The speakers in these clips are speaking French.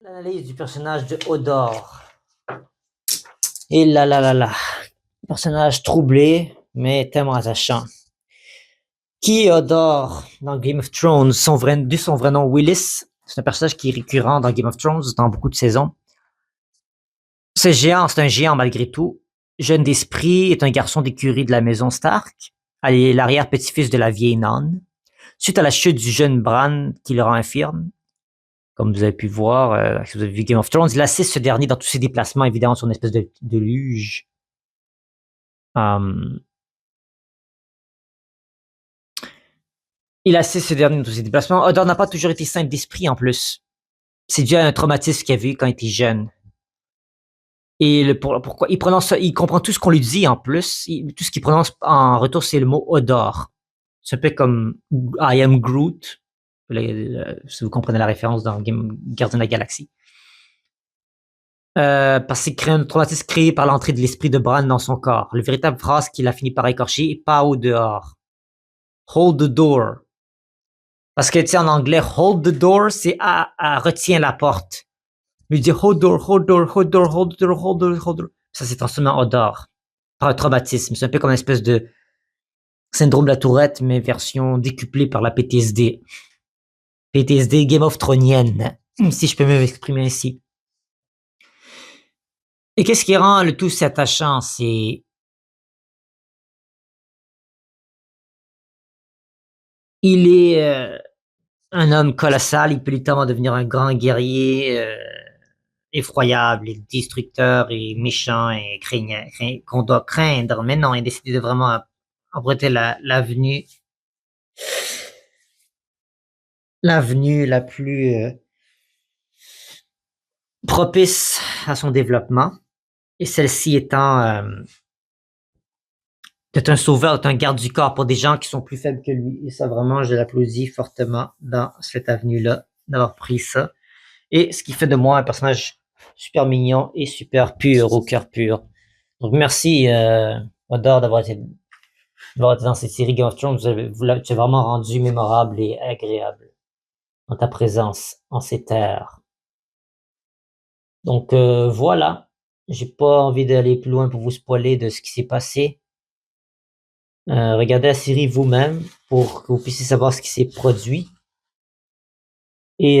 L'analyse du personnage de Hodor. Et là là là là. Personnage troublé, mais tellement attachant. Qui est Hodor dans Game of Thrones? Son vrai nom, Willis. C'est un personnage qui est récurrent dans Game of Thrones, dans beaucoup de saisons. C'est un géant malgré tout. Jeune d'esprit, est un garçon d'écurie de la maison Stark. Elle est l'arrière-petit-fils de la vieille Nonne. Suite à la chute du jeune Bran qui le rend infirme, comme vous avez pu voir, si vous avez vu Game of Thrones, il assiste ce dernier dans tous ses déplacements, évidemment, sur une espèce de luge. Il assiste ce dernier dans tous ses déplacements. Hodor n'a pas toujours été simple d'esprit, en plus. C'est dû à un traumatisme qu'il a vécu quand il était jeune. Et pourquoi il comprend tout ce qu'on lui dit, en plus. Tout ce qu'il prononce en retour, c'est le mot Hodor. C'est un peu comme I am Groot, si vous comprenez la référence dans Gardien de la Galaxie. Parce qu'il crée un traumatisme créé par l'entrée de l'esprit de Bran dans son corps. La véritable phrase qu'il a fini par écorcher est pas au dehors. Hold the door. Parce que, tu sais, en anglais, hold the door, c'est retiens la porte. Mais il dit hold door, hold door, hold door, hold door, hold door, hold door. Ça, c'est transformé en Hodor. Par un traumatisme. C'est un peu comme une espèce de syndrome de la Tourette, mais version décuplée par la PTSD. PTSD Game of Thronienne, si je peux m'exprimer ainsi. Et qu'est-ce qui rend le tout si attachant? C'est il est un homme colossal, il peut littéralement devenir un grand guerrier effroyable et destructeur et méchant et qu'on doit craindre. Mais non, il a décidé de vraiment emprunter l'avenue la plus propice à son développement. Et celle-ci étant d'être un sauveur, d'être un garde du corps pour des gens qui sont plus faibles que lui. Et ça, vraiment, je l'applaudis fortement dans cette avenue-là, d'avoir pris ça. Et ce qui fait de moi un personnage super mignon et super pur, au cœur pur. Donc, merci, Hodor, d'avoir été dans cette série Game of Thrones. Tu as vraiment rendu mémorable et agréable dans ta présence en ces terres. Donc, voilà. J'ai pas envie d'aller plus loin pour vous spoiler de ce qui s'est passé. Regardez la série vous-même pour que vous puissiez savoir ce qui s'est produit. Et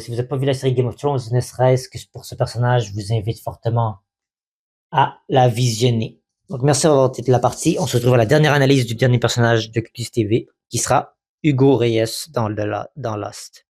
si vous n'avez pas vu la série Game of Thrones, ne serait-ce que pour ce personnage, je vous invite fortement à la visionner. Donc merci d'avoir été de la partie. On se retrouve à la dernière analyse du dernier personnage de Cutis TV, qui sera Hugo Reyes dans Lost.